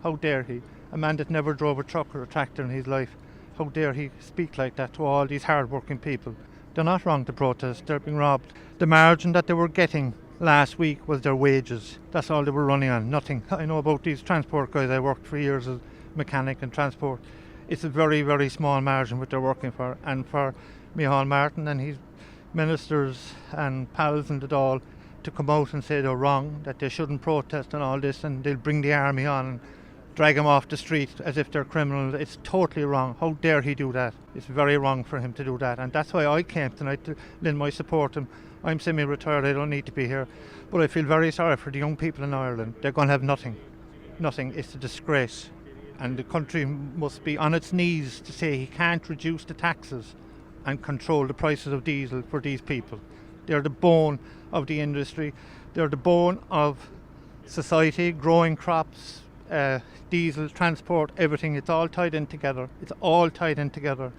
How dare he? A man that never drove a truck or a tractor in his life. How dare he speak like that to all these hard-working people? They're not wrong to protest. They're being robbed. The margin that they were getting last week was their wages. That's all they were running on. Nothing. I know about these transport guys. I worked for years as mechanic and transport. It's a very, very small margin what they're working for. And for Micheál Martin and his ministers and pals and it all to come out and say they're wrong, that they shouldn't protest and all this, and they'll bring the army on and drag them off the street as if they're criminals. It's totally wrong. How dare he do that? It's very wrong for him to do that, and that's why I came tonight to lend my support to him. I'm semi-retired, I don't need to be here, but I feel very sorry for the young people in Ireland. They're going to have nothing. Nothing. It's a disgrace, and the country must be on its knees to say he can't reduce the taxes and control the prices of diesel for these people. They're the bone of the industry. They're the bone of society, growing crops, diesel, transport, everything. It's all tied in together. It's all tied in together.